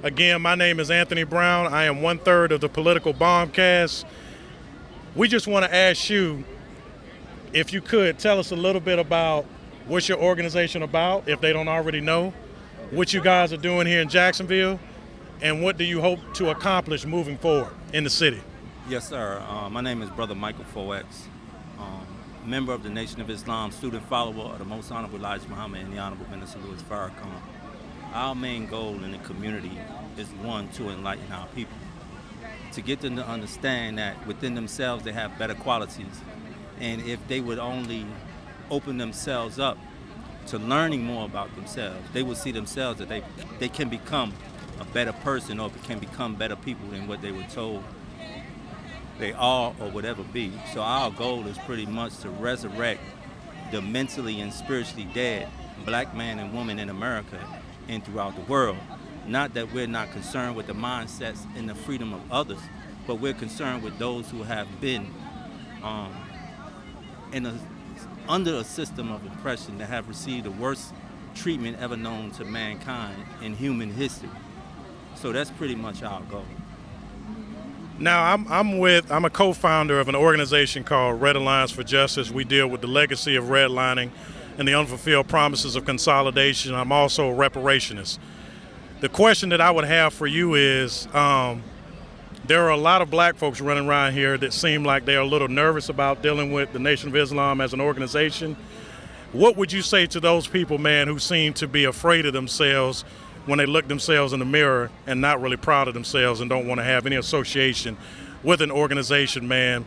Again, my name is Anthony Brown. I am 1/3 of the Political Bombcast. We just want to ask you, if you could, tell us a little bit about what's your organization about, if they don't already know, what you guys are doing here in Jacksonville, and what do you hope to accomplish moving forward in the city? Yes, sir. My name is Brother Michael Fox, member of the Nation of Islam, student follower of the Most Honorable Elijah Muhammad and the Honorable Minister Louis Farrakhan. Our main goal in the community is, one, to enlighten our people, to get them to understand that within themselves they have better qualities, and if they would only open themselves up to learning more about themselves, they will see themselves that they can become a better person or can become better people than what they were told they are or would ever be. So our goal is pretty much to resurrect the mentally and spiritually dead black man and woman in America and throughout the world. Not that we're not concerned with the mindsets and the freedom of others, but we're concerned with those who have been under a system of oppression, that have received the worst treatment ever known to mankind in human history. So that's pretty much our goal. Now, I'm a co-founder of an organization called Red Alliance for Justice. We deal with the legacy of redlining and the unfulfilled promises of consolidation. I'm also a reparationist. The question that I would have for you is, there are a lot of black folks running around here that seem like they're a little nervous about dealing with the Nation of Islam as an organization. What would you say to those people, man, who seem to be afraid of themselves when they look themselves in the mirror and not really proud of themselves and don't want to have any association with an organization, man,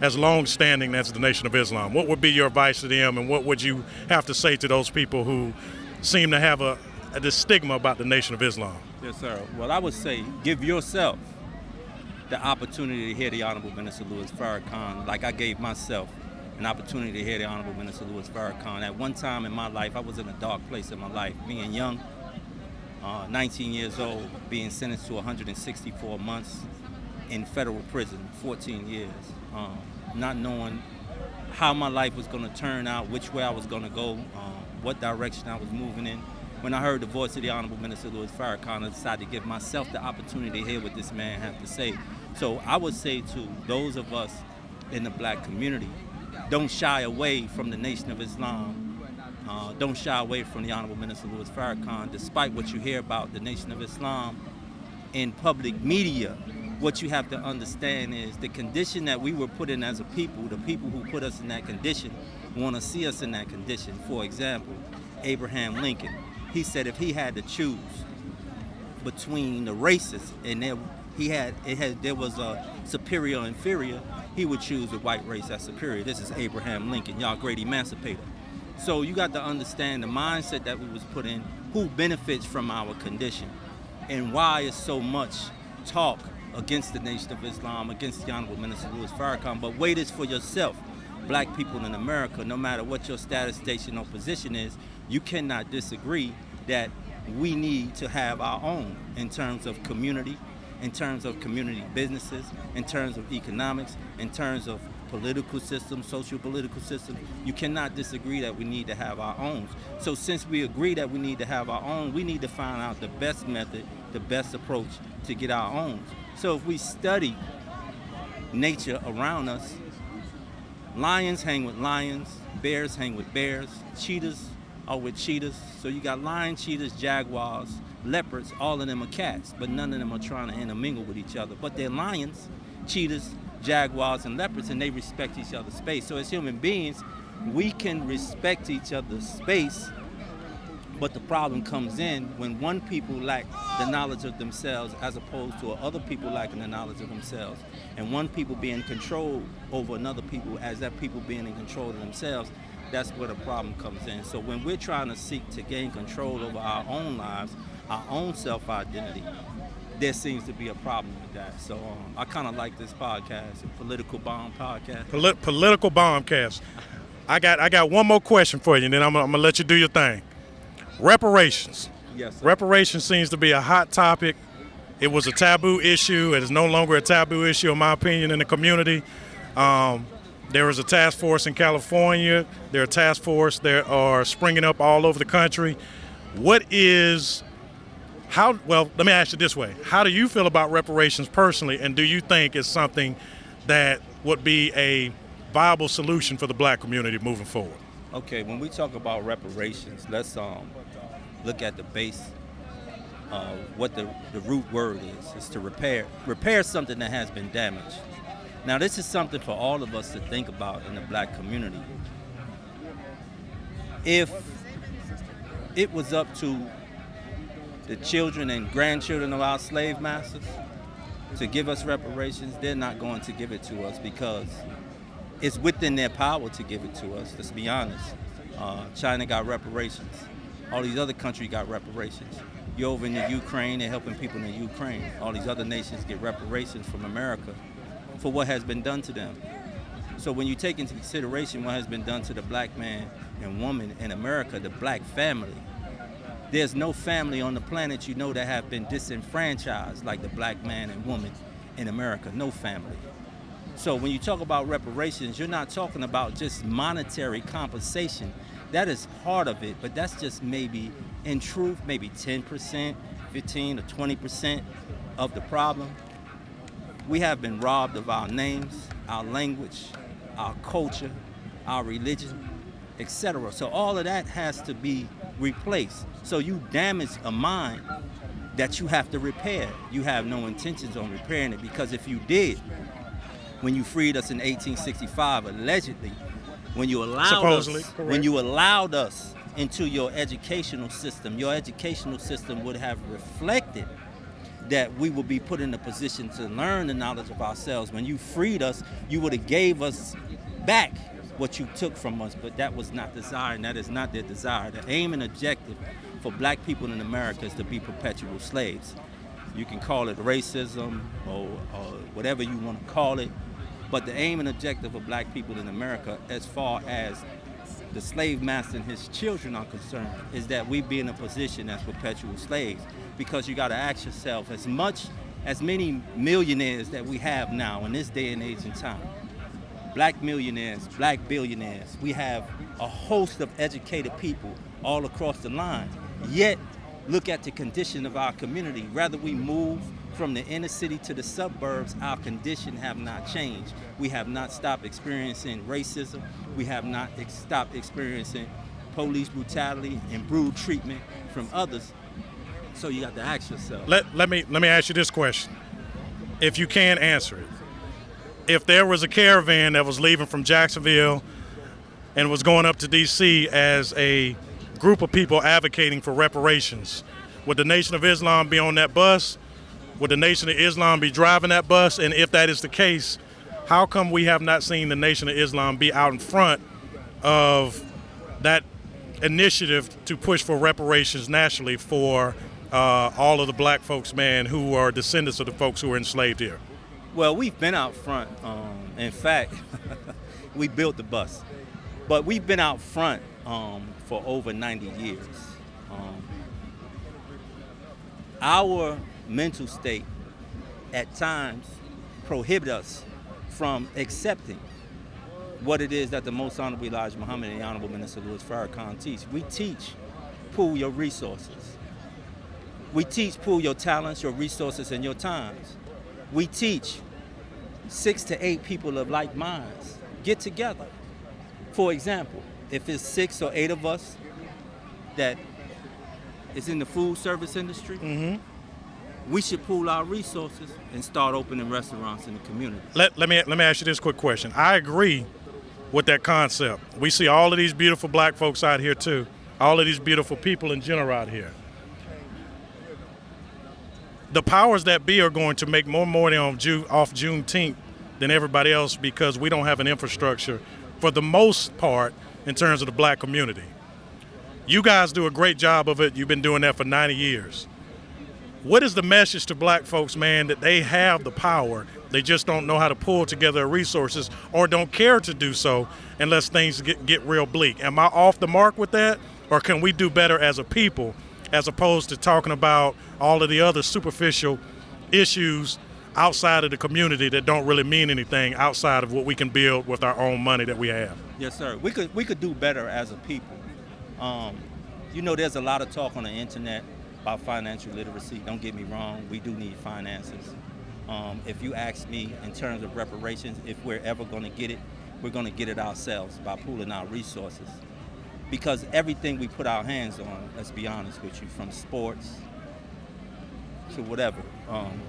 as long-standing as the Nation of Islam? What would be your advice to them, and what would you have to say to those people who seem to have this stigma about the Nation of Islam? Yes, sir. Well, I would say give yourself the opportunity to hear the Honorable Minister Louis Farrakhan, like I gave myself an opportunity to hear the Honorable Minister Louis Farrakhan. At one time in my life, I was in a dark place in my life, being young, 19 years old, being sentenced to 164 months in federal prison, 14 years, not knowing how my life was going to turn out, which way I was going to go, what direction I was moving in. When I heard the voice of the Honorable Minister Louis Farrakhan, I decided to give myself the opportunity to hear what this man had to say. So I would say to those of us in the black community, don't shy away from the Nation of Islam. Don't shy away from the Honorable Minister Louis Farrakhan, despite what you hear about the Nation of Islam in public media. What you have to understand is the condition that we were put in as a people, the people who put us in that condition want to see us in that condition. For example, Abraham Lincoln, he said if he had to choose between the races and there was a superior or inferior, he would choose the white race as superior. This is Abraham Lincoln, y'all great emancipator. So you got to understand the mindset that we was put in, who benefits from our condition, and why is so much talk against the Nation of Islam, against the Honorable Minister Louis Farrakhan. But wait this for yourself. Black people in America, no matter what your status, station, or position is, you cannot disagree that we need to have our own in terms of community, in terms of community businesses, in terms of economics, in terms of political system, social political system. You cannot disagree that we need to have our own. So since we agree that we need to have our own, we need to find out the best method, the best approach to get our own. So if we study nature around us, lions hang with lions, bears hang with bears, cheetahs are with cheetahs. So you got lion, cheetahs, jaguars, leopards, all of them are cats, but none of them are trying to intermingle with each other. But they're lions, cheetahs, jaguars, and leopards, and they respect each other's space. So as human beings, we can respect each other's space, but the problem comes in when one people lack the knowledge of themselves as opposed to other people lacking the knowledge of themselves, and one people being in control over another people as that people being in control of themselves. That's where the problem comes in. So when we're trying to seek to gain control over our own lives, our own self-identity, there seems to be a problem with that. So I kind of like this podcast, the Political Bomb Podcast. Political Bombcast. I got one more question for you, and then I'm gonna let you do your thing. Reparations. Yes, sir. Reparations seems to be a hot topic. It was a taboo issue. It is no longer a taboo issue, in my opinion, in the community. There is a task force in California. There are task forces that are springing up all over the country. Well, let me ask you this way. How do you feel about reparations personally, and do you think it's something that would be a viable solution for the black community moving forward? Okay, when we talk about reparations, let's look at the base. What the root word is to repair something that has been damaged. Now, this is something for all of us to think about in the black community. If it was up to the children and grandchildren of our slave masters to give us reparations, they're not going to give it to us because it's within their power to give it to us. Let's be honest. China got reparations. All these other countries got reparations. You're over in the Ukraine, they're helping people in the Ukraine. All these other nations get reparations from America for what has been done to them. So when you take into consideration what has been done to the black man and woman in America, the black family, there's no family on the planet that have been disenfranchised like the black man and woman in America, no family. So when you talk about reparations, you're not talking about just monetary compensation. That is part of it, but that's just maybe, in truth, maybe 10%, 15 or 20% of the problem. We have been robbed of our names, our language, our culture, our religion, etc. So all of that has to be replaced. So you damage a mind that you have to repair. You have no intentions on repairing it, because if you did, when you freed us in 1865, allegedly, when you allowed us into your educational system would have reflected that we would be put in a position to learn the knowledge of ourselves. When you freed us, you would have gave us back what you took from us, but that was not desired, and that is not their desire. The aim and objective for black people in America is to be perpetual slaves. You can call it racism or whatever you want to call it, but the aim and objective of black people in America, as far as the slave master and his children are concerned, is that we be in a position as perpetual slaves. Because you got to ask yourself, as many millionaires that we have now in this day and age and time, black millionaires, black billionaires, we have a host of educated people all across the line. Yet, look at the condition of our community. Rather we move from the inner city to the suburbs, our condition have not changed. We have not stopped experiencing racism. We have not stopped experiencing police brutality and brutal treatment from others. So you got to ask yourself. Let me ask you this question, if you can answer it. If there was a caravan that was leaving from Jacksonville and was going up to D.C. as a group of people advocating for reparations, would the Nation of Islam be on that bus? Would the Nation of Islam be driving that bus? And if that is the case, how come we have not seen the Nation of Islam be out in front of that initiative to push for reparations nationally for all of the black folks, man, who are descendants of the folks who were enslaved here? Well, we've been out front. In fact, we built the bus. But we've been out front for over 90 years. Our mental state at times prohibit us from accepting what it is that the Most Honorable Elijah Muhammad and the Honorable Minister Louis Farrakhan teach. We teach, pool your resources. We teach, pool your talents, your resources, and your times. We teach 6 to 8 people of like minds get together. For example, if it's 6 or 8 of us that is in the food service industry, we should pool our resources and start opening restaurants in the community. Let me ask you this quick question. I agree with that concept. We see all of these beautiful black folks out here too, all of these beautiful people in general out here. The powers that be are going to make more money off Juneteenth than everybody else because we don't have an infrastructure for the most part in terms of the black community. You guys do a great job of it. You've been doing that for 90 years. What is the message to black folks, man, that they have the power, they just don't know how to pull together resources or don't care to do so unless things get real bleak? Am I off the mark with that? Or can we do better as a people as opposed to talking about all of the other superficial issues outside of the community that don't really mean anything outside of what we can build with our own money that we have? Yes, sir. We could do better as a people. There's a lot of talk on the internet about financial literacy. Don't get me wrong, we do need finances. If you ask me in terms of reparations, if we're ever going to get it, we're going to get it ourselves by pooling our resources. Because everything we put our hands on, let's be honest with you, from sports to whatever,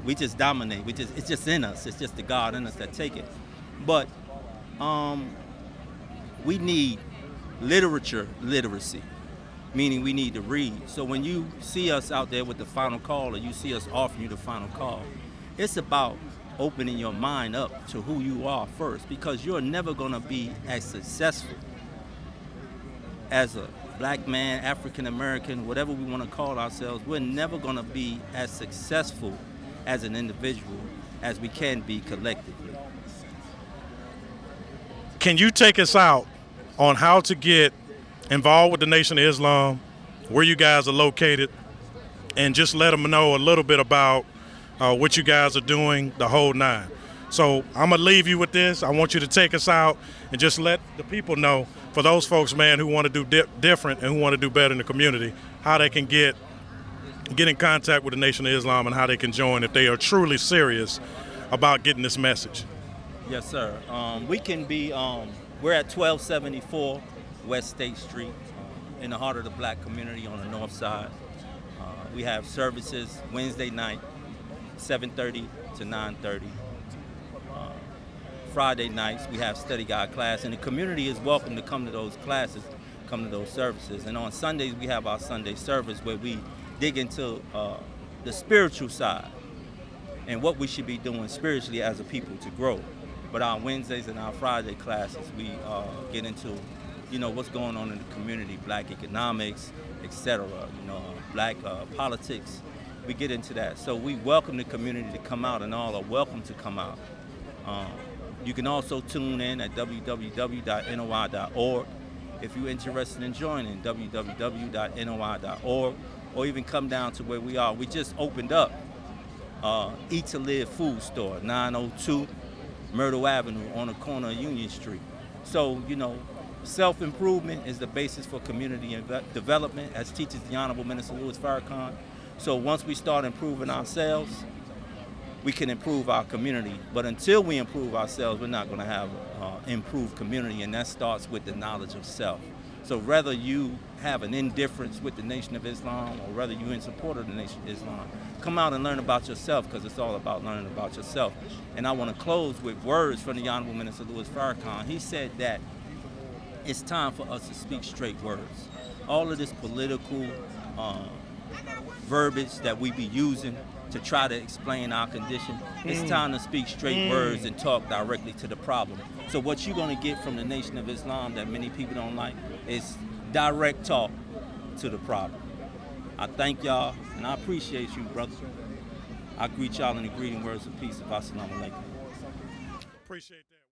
we just dominate. It's just in us. It's just the God in us that take it. But we need literacy, meaning we need to read. So when you see us out there with the final call, or you see us offering you the final call, it's about opening your mind up to who you are first, because you're never going to be as successful as a black man, African American, whatever we want to call ourselves. We're never going to be as successful as an individual as we can be collectively. Can you take us out on how to get involved with the Nation of Islam, where you guys are located, and just let them know a little bit about what you guys are doing, the whole nine? So I'm going to leave you with this. I want you to take us out and just let the people know, for those folks, man, who want to do different and who want to do better in the community, how they can get in contact with the Nation of Islam and how they can join if they are truly serious about getting this message. Yes, sir. We can be, we're at 1274 West State Street, in the heart of the black community on the north side. We have services Wednesday night, 7:30 to 9:30. Friday nights, we have study guide class, and the community is welcome to come to those classes, come to those services. And on Sundays, we have our Sunday service where we dig into the spiritual side and what we should be doing spiritually as a people to grow. But our Wednesdays and our Friday classes, we get into, what's going on in the community, black economics, etc., black politics. We get into that. So we welcome the community to come out, and all are welcome to come out. You can also tune in at www.noi.org if you're interested in joining, www.noi.org, or even come down to where we are. We just opened up Eat to Live food store, 902 Myrtle Avenue on the corner of Union Street. So, self-improvement is the basis for community development, as teaches the Honorable Minister Louis Farrakhan. So once we start improving ourselves, we can improve our community. But until we improve ourselves, we're not going to have improved community, and that starts with the knowledge of self. So whether you have an indifference with the Nation of Islam or whether you're in support of the Nation of Islam, come out and learn about yourself, because it's all about learning about yourself. And I want to close with words from the Honorable Minister Louis Farrakhan. He said that it's time for us to speak straight words. All of this political verbiage that we be using to try to explain our condition, it's time to speak straight words and talk directly to the problem. So what you're going to get from the Nation of Islam that many people don't like is direct talk to the problem. I thank y'all, and I appreciate you, brother. I greet y'all in the greeting words of peace. Assalamu alaikum. Appreciate that.